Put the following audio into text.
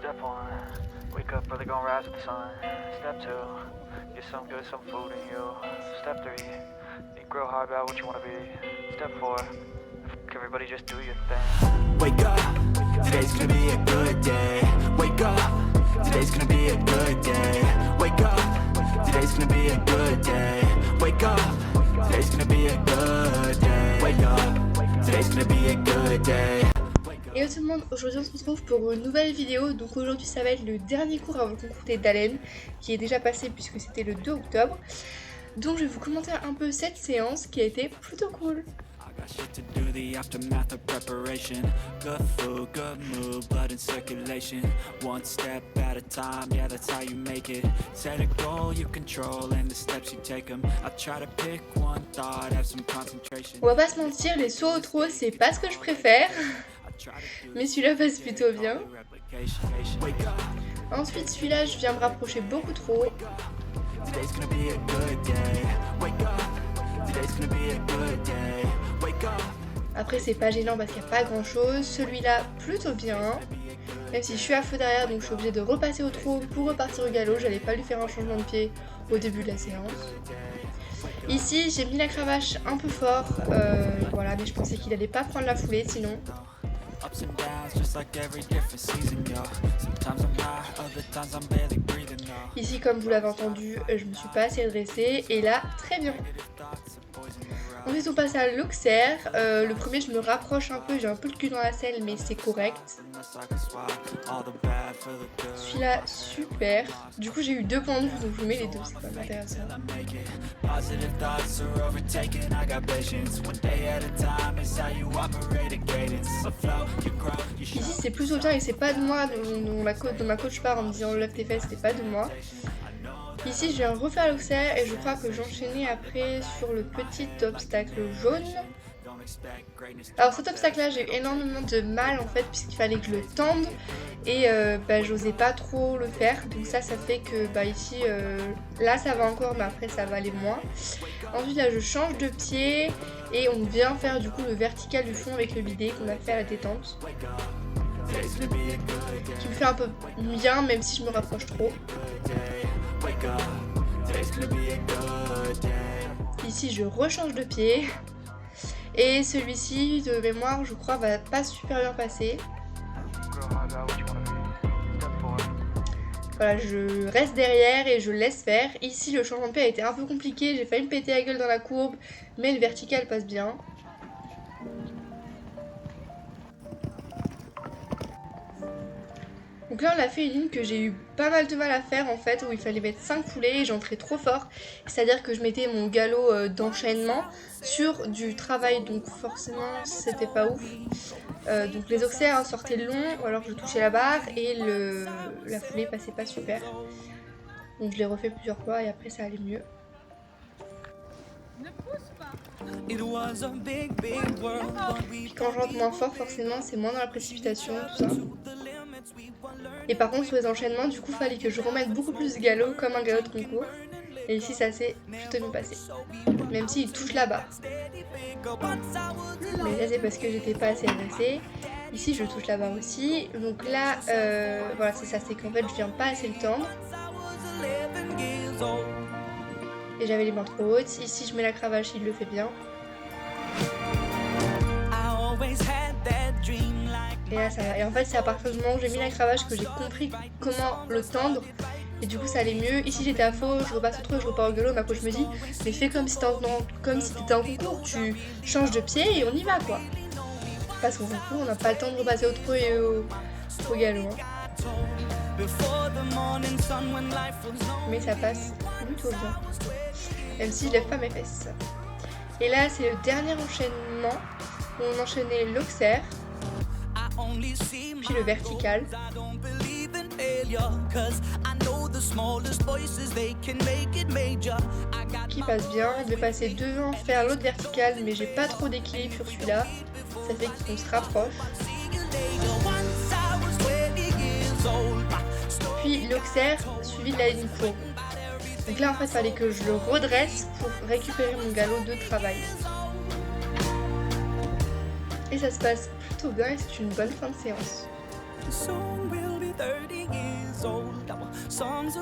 Step 1, wake up early, gonna rise with the sun. Step 2, get some good, some food in you. Step 3, think real hard about what you wanna be. Step 4, everybody just do your thing. Wake up, today's gonna be a good day. Wake up, today's gonna be a good day. Wake up, today's gonna be a good day. Wake up, today's gonna be a good day. Wake up, today's gonna be a good day. Hello tout le monde, aujourd'hui on se retrouve pour une nouvelle vidéo. Donc aujourd'hui ça va être le dernier cours avant le concours des Dalen qui est déjà passé puisque c'était le 2 octobre. Donc je vais vous commenter un peu cette séance qui a été plutôt cool. Got shit to do, the aftermath of preparation. Good food, good mood, blood in circulation. One step at a time, yeah, that's how you make it. Set a goal you control and the steps you take them. I try to pick one thought, have some concentration. On va pas se mentir, les sauts au trot c'est pas ce que je préfère. Mais celui-là passe plutôt bien. Ensuite celui-là je viens me rapprocher beaucoup trop. Today's gonna be a good day. Wake up. Today's gonna be a good day. Wake up. Après c'est pas gênant parce qu'il n'y a pas grand chose. Celui-là plutôt bien. Même si je suis à feu derrière donc je suis obligée de repasser au trot pour repartir au galop. J'allais pas lui faire un changement de pied au début de la séance. Ici j'ai mis la cravache un peu fort. Voilà, mais je pensais qu'il allait pas prendre la foulée sinon. Ups and downs, just like every different season, yo. Sometimes I'm high, other times I'm barely breathing, yo. Ici, comme vous l'avez entendu, je me suis pas assez dressée et là, très bien. Ensuite, on passe à l'auxerre. Le premier, je me rapproche un peu, j'ai un peu le cul dans la selle, mais c'est correct. Celui-là, super. Du coup, j'ai eu 2 points de vue, donc je vous mets les deux, c'est quand même intéressant. Ici, c'est plutôt bien et c'est pas de moi dont ma coach part en me disant lève tes fesses, c'était pas de moi. Ici je viens refaire l'auxerre et je crois que j'enchaînais après sur le petit obstacle jaune. Alors cet obstacle là j'ai eu énormément de mal en fait puisqu'il fallait que je le tende et j'osais pas trop le faire. Donc ça fait que ici là ça va encore mais après ça va aller moins. Ensuite là je change de pied et on vient faire du coup le vertical du fond avec le bidet qu'on a fait à la détente. Qui me fait un peu bien même si je me rapproche trop. Ici je rechange de pied. Et celui-ci de mémoire je crois va pas super bien passer. Voilà, je reste derrière et je laisse faire. Ici le changement de pied a été un peu compliqué, j'ai failli me péter la gueule dans la courbe, mais le vertical passe bien. Donc là on a fait une ligne que j'ai eu pas mal de mal à faire en fait, où il fallait mettre 5 foulées et j'entrais trop fort. C'est à dire que je mettais mon galop d'enchaînement sur du travail, donc forcément c'était pas ouf. Donc les auxerres sortaient longs ou alors je touchais la barre et la foulée passait pas super. Donc je l'ai refait plusieurs fois et après ça allait mieux. Puis quand je rentre moins fort forcément c'est moins dans la précipitation, tout ça. Et par contre sur les enchaînements du coup fallait que je remette beaucoup plus de galop comme un galop de concours. Et ici ça s'est plutôt bien passé. Même s'il touche la barre. Mais là c'est parce que j'étais pas assez adressée. Ici je touche la barre aussi. Donc là voilà c'est ça, c'est qu'en fait je viens pas assez le tendre. Et j'avais les mains trop hautes. Ici je mets la cravache, il le fait bien. Et là ça va. Et en fait c'est à partir du moment où j'ai mis la cravache que j'ai compris comment le tendre. Et du coup ça allait mieux. Ici j'étais à faux, je repasse au trot, je repars au galop. Ma coach me dit mais fais comme si t'étais en concours, tu changes de pied et on y va quoi. Parce qu'au concours on n'a pas le temps de repasser au trot et au galop. Mais ça passe plutôt bien. Même si je lève pas mes fesses. Et là c'est le dernier enchaînement où on enchaînait l'auxerre. Puis le vertical. Qui passe bien. Je vais passer devant faire l'autre vertical mais j'ai pas trop d'équilibre sur celui-là. Ça fait qu'on se rapproche. Puis l'auxerre suivi de la ligne courbe. Donc là en fait il fallait que je le redresse pour récupérer mon galop de travail. Et ça se passe plutôt bien et c'est une bonne fin de séance. old. Our songs